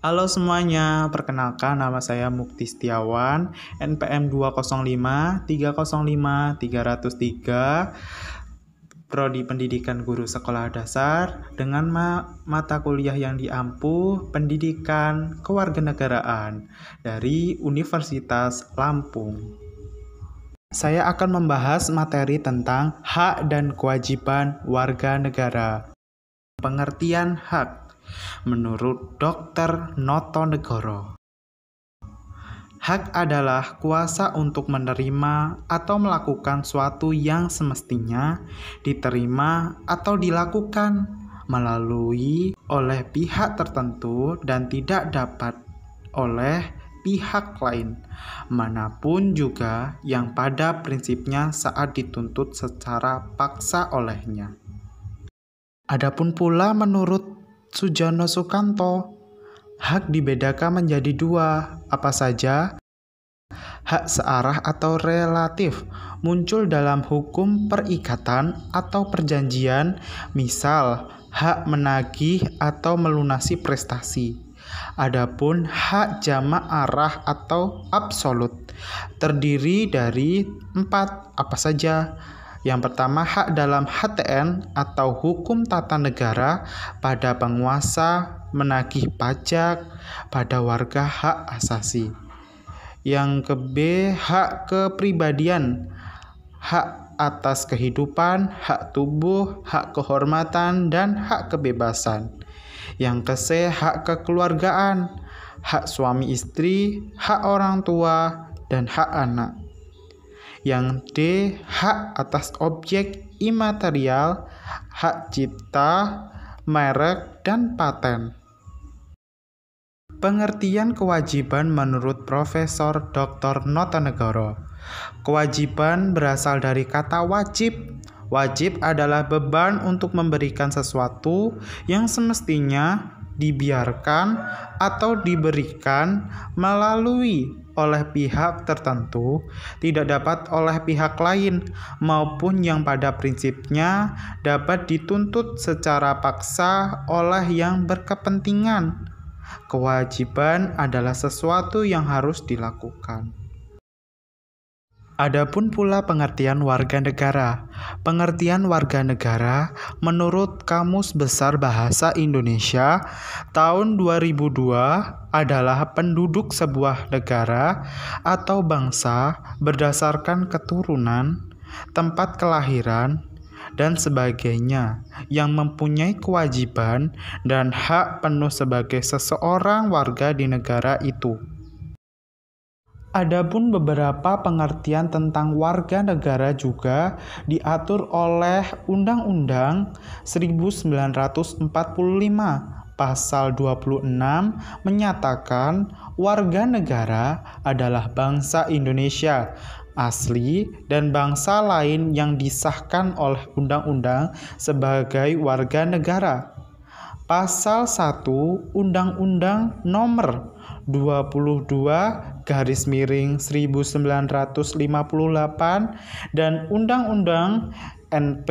Halo semuanya, perkenalkan nama saya Mukti Setiawan, NPM 205-305-303, Prodi Pendidikan Guru Sekolah Dasar, dengan mata kuliah yang diampu Pendidikan Kewarganegaraan dari Universitas Lampung. Saya akan membahas materi tentang hak dan kewajiban warga negara. Pengertian hak menurut Dr. Notonegoro. Hak adalah kuasa untuk menerima atau melakukan suatu yang semestinya diterima atau dilakukan melalui oleh pihak tertentu dan tidak dapat oleh pihak lain manapun juga yang pada prinsipnya saat dituntut secara paksa olehnya. Adapun pula menurut Sujono Sukanto, hak dibedakan menjadi dua, apa saja? Hak searah atau relatif, muncul dalam hukum perikatan atau perjanjian, misal hak menagih atau melunasi prestasi. Adapun hak jamak arah atau absolut, terdiri dari 4, apa saja? Yang pertama, hak dalam HTN atau hukum tata negara pada penguasa menagih pajak pada warga hak asasi. Yang ke-B, hak kepribadian, hak atas kehidupan, hak tubuh, hak kehormatan, dan hak kebebasan. Yang ke-C, hak kekeluargaan, hak suami istri, hak orang tua, dan hak anak. Yang D, hak atas objek imaterial, hak cipta, merek, dan paten. Pengertian kewajiban menurut Profesor Dr. Notonegoro. Kewajiban berasal dari kata wajib. Wajib adalah beban untuk memberikan sesuatu yang semestinya dibiarkan atau diberikan melalui oleh pihak tertentu, tidak dapat oleh pihak lain, maupun yang pada prinsipnya dapat dituntut secara paksa oleh yang berkepentingan. Kewajiban adalah sesuatu yang harus dilakukan. Adapun pula pengertian warga negara. Pengertian warga negara menurut Kamus Besar Bahasa Indonesia tahun 2002 adalah penduduk sebuah negara atau bangsa berdasarkan keturunan, tempat kelahiran, dan sebagainya yang mempunyai kewajiban dan hak penuh sebagai seseorang warga di negara itu. Adapun beberapa pengertian tentang warga negara juga diatur oleh Undang-Undang 1945. Pasal 26 menyatakan warga negara adalah bangsa Indonesia asli dan bangsa lain yang disahkan oleh undang-undang sebagai warga negara. Pasal 1 Undang-Undang Nomor 22/1958 dan Undang-Undang NP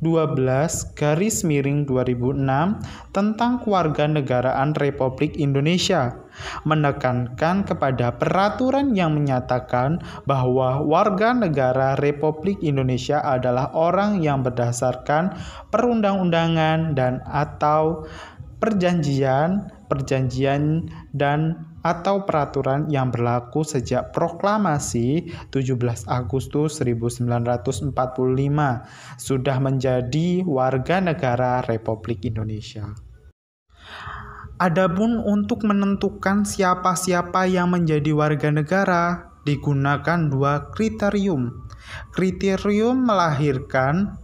12/2006 tentang Kewarganegaraan Republik Indonesia menekankan kepada peraturan yang menyatakan bahwa warga negara Republik Indonesia adalah orang yang berdasarkan perundang-undangan dan atau perjanjian dan atau peraturan yang berlaku sejak proklamasi 17 Agustus 1945 sudah menjadi warga negara Republik Indonesia. Adapun untuk menentukan siapa-siapa yang menjadi warga negara digunakan dua kriterium. Kriterium melahirkan.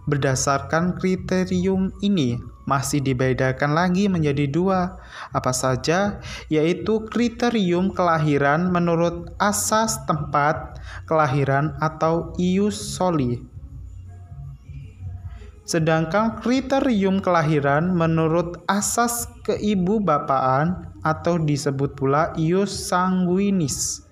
Berdasarkan kriterium ini masih dibedakan lagi menjadi dua, apa saja? Yaitu kriterium kelahiran menurut asas tempat kelahiran atau ius soli. Sedangkan kriterium kelahiran menurut asas keibubapaan atau disebut pula ius sanguinis.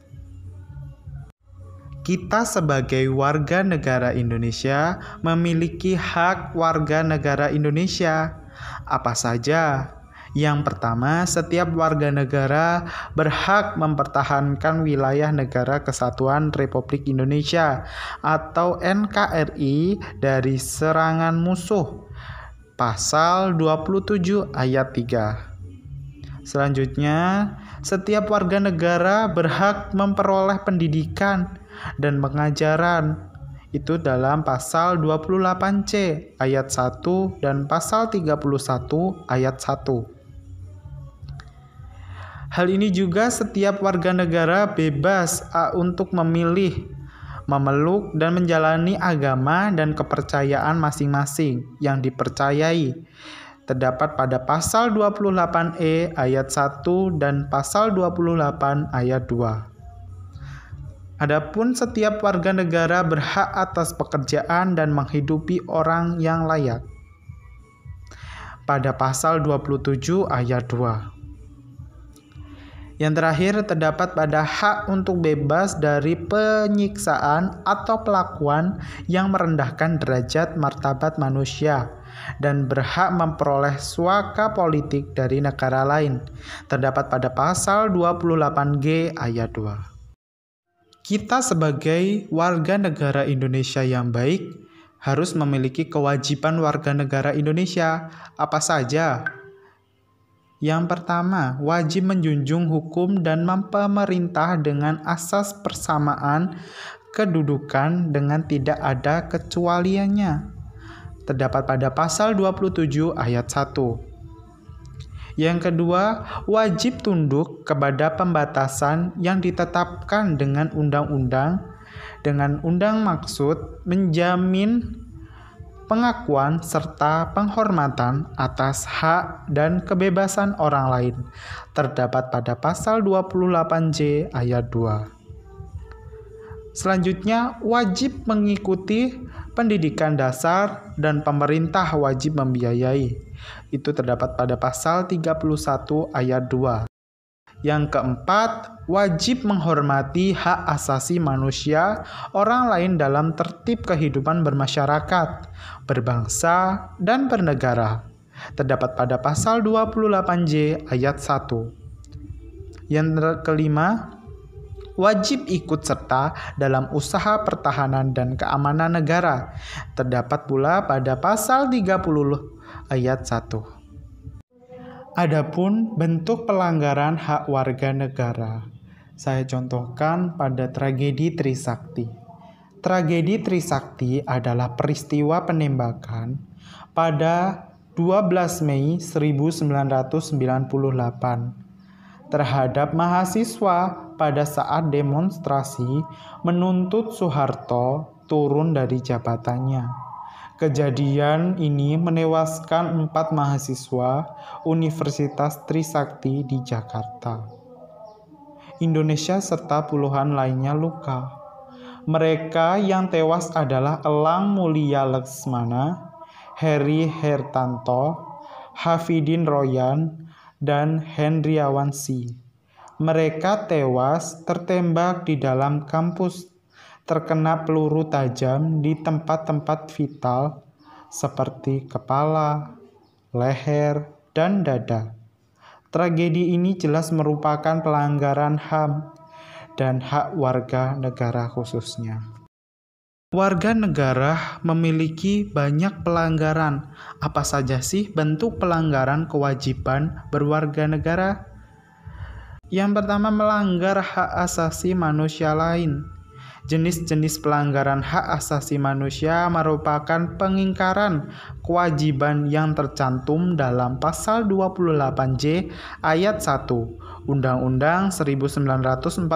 Kita sebagai warga negara Indonesia memiliki hak warga negara Indonesia. Apa saja? Yang pertama, setiap warga negara berhak mempertahankan wilayah Negara Kesatuan Republik Indonesia atau NKRI dari serangan musuh. Pasal 27 ayat 3. Selanjutnya, setiap warga negara berhak memperoleh pendidikan dan pengajaran. Itu dalam pasal 28C ayat 1 dan pasal 31 ayat 1. Hal ini juga setiap warga negara bebas untuk memilih, memeluk, dan menjalani agama dan kepercayaan masing-masing yang dipercayai. Terdapat pada pasal 28E ayat 1 dan pasal 28 ayat 2. Adapun setiap warga negara berhak atas pekerjaan dan menghidupi orang yang layak. Pada pasal 27 ayat 2. Yang terakhir terdapat pada hak untuk bebas dari penyiksaan atau pelakuan yang merendahkan derajat martabat manusia dan berhak memperoleh suaka politik dari negara lain. Terdapat pada pasal 28G ayat 2. Kita sebagai warga negara Indonesia yang baik harus memiliki kewajiban warga negara Indonesia. Apa saja? Yang pertama, wajib menjunjung hukum dan pemerintah dengan asas persamaan kedudukan dengan tidak ada kecualiannya. Terdapat pada pasal 27 ayat 1. Yang kedua, wajib tunduk kepada pembatasan yang ditetapkan dengan undang-undang. Dengan undang maksud menjamin pengakuan serta penghormatan atas hak dan kebebasan orang lain. Terdapat pada pasal 28J ayat 2. Selanjutnya, wajib mengikuti pendidikan dasar dan pemerintah wajib membiayai. Itu terdapat pada pasal 31 ayat 2. Yang keempat, wajib menghormati hak asasi manusia orang lain dalam tertib kehidupan bermasyarakat, berbangsa, dan bernegara. Terdapat pada pasal 28J ayat 1. Yang kelima, wajib ikut serta dalam usaha pertahanan dan keamanan negara. Terdapat pula pada pasal 30 ayat 1. Adapun bentuk pelanggaran hak warga negara, saya contohkan pada tragedi Trisakti. Tragedi Trisakti adalah peristiwa penembakan pada 12 Mei 1998 terhadap mahasiswa pada saat demonstrasi menuntut Soeharto turun dari jabatannya. Kejadian ini menewaskan 4 mahasiswa Universitas Trisakti di Jakarta, Indonesia serta puluhan lainnya luka. Mereka yang tewas adalah Elang Mulia Laksmana, Heri Hertanto, Hafidin Royan, dan Hendriawan Si. Mereka tewas tertembak di dalam kampus, terkena peluru tajam di tempat-tempat vital seperti kepala, leher, dan dada. Tragedi ini jelas merupakan pelanggaran HAM dan hak warga negara khususnya. Warga negara memiliki banyak pelanggaran. Apa saja sih bentuk pelanggaran kewajiban berwarga negara? Yang pertama, melanggar hak asasi manusia lain. Jenis-jenis pelanggaran hak asasi manusia merupakan pengingkaran kewajiban yang tercantum dalam pasal 28J ayat 1 Undang-Undang 1945.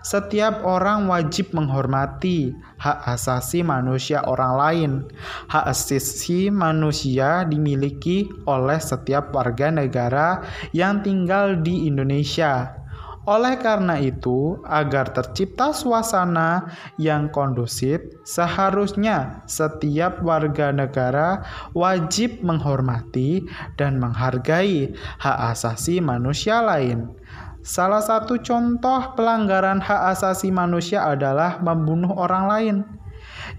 Setiap orang wajib menghormati hak asasi manusia orang lain. Hak asasi manusia dimiliki oleh setiap warga negara yang tinggal di Indonesia. Oleh karena itu, agar tercipta suasana yang kondusif, seharusnya setiap warga negara wajib menghormati dan menghargai hak asasi manusia lain. Salah satu contoh pelanggaran hak asasi manusia adalah membunuh orang lain.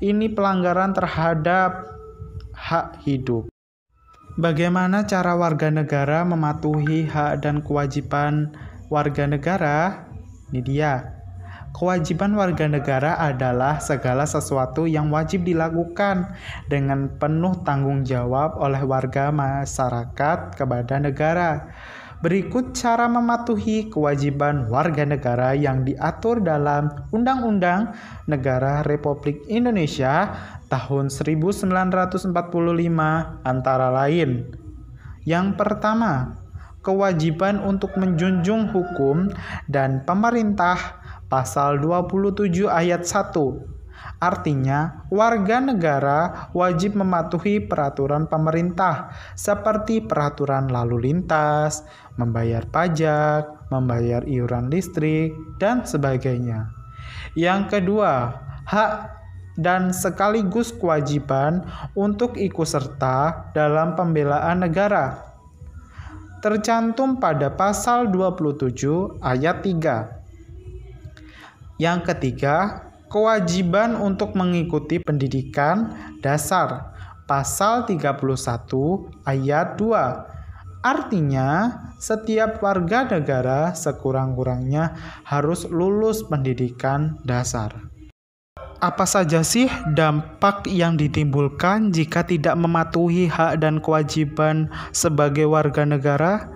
Ini pelanggaran terhadap hak hidup. Bagaimana cara warga negara mematuhi hak dan kewajiban warga negara? Ini dia. Kewajiban warga negara adalah segala sesuatu yang wajib dilakukan dengan penuh tanggung jawab oleh warga masyarakat kepada negara. Berikut cara mematuhi kewajiban warga negara yang diatur dalam Undang-Undang Negara Republik Indonesia tahun 1945 antara lain. Yang pertama, kewajiban untuk menjunjung hukum dan pemerintah pasal 27 ayat 1. Artinya, warga negara wajib mematuhi peraturan pemerintah seperti peraturan lalu lintas, membayar pajak, membayar iuran listrik, dan sebagainya. Yang kedua, hak dan sekaligus kewajiban untuk ikut serta dalam pembelaan negara. Tercantum pada pasal 27 ayat 3. Yang ketiga, kewajiban untuk mengikuti pendidikan dasar, pasal 31 ayat 2. Artinya, setiap warga negara sekurang-kurangnya harus lulus pendidikan dasar. Apa saja sih dampak yang ditimbulkan jika tidak mematuhi hak dan kewajiban sebagai warga negara?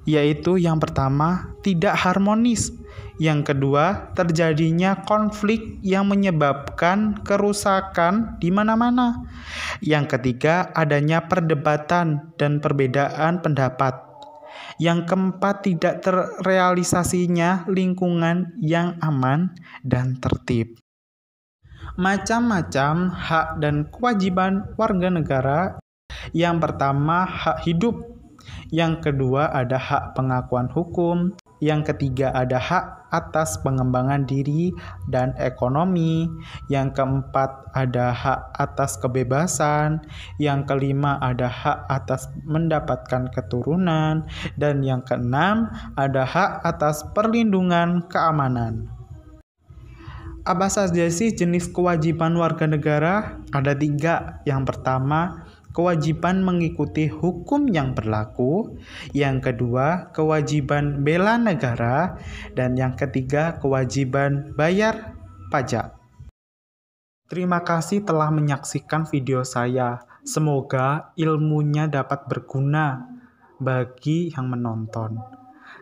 Yaitu yang pertama, tidak harmonis. Yang kedua, terjadinya konflik yang menyebabkan kerusakan di mana-mana. Yang ketiga, adanya perdebatan dan perbedaan pendapat. Yang keempat, tidak terrealisasinya lingkungan yang aman dan tertib. Macam-macam hak dan kewajiban warga negara. Yang pertama, hak hidup. Yang kedua, ada hak pengakuan hukum. Yang ketiga, ada hak atas pengembangan diri dan ekonomi. Yang keempat, ada hak atas kebebasan. Yang kelima, ada hak atas mendapatkan keturunan. Dan yang keenam, ada hak atas perlindungan keamanan. Apa saja sih jenis kewajiban warga negara? Ada 3. Yang pertama, kewajiban mengikuti hukum yang berlaku. Yang kedua, kewajiban bela negara. Dan yang ketiga, kewajiban bayar pajak. Terima kasih telah menyaksikan video saya. Semoga ilmunya dapat berguna bagi yang menonton.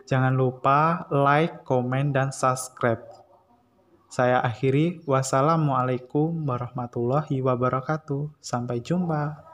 Jangan lupa like, komen, dan subscribe. Saya akhiri. Wassalamualaikum warahmatullahi wabarakatuh. Sampai jumpa.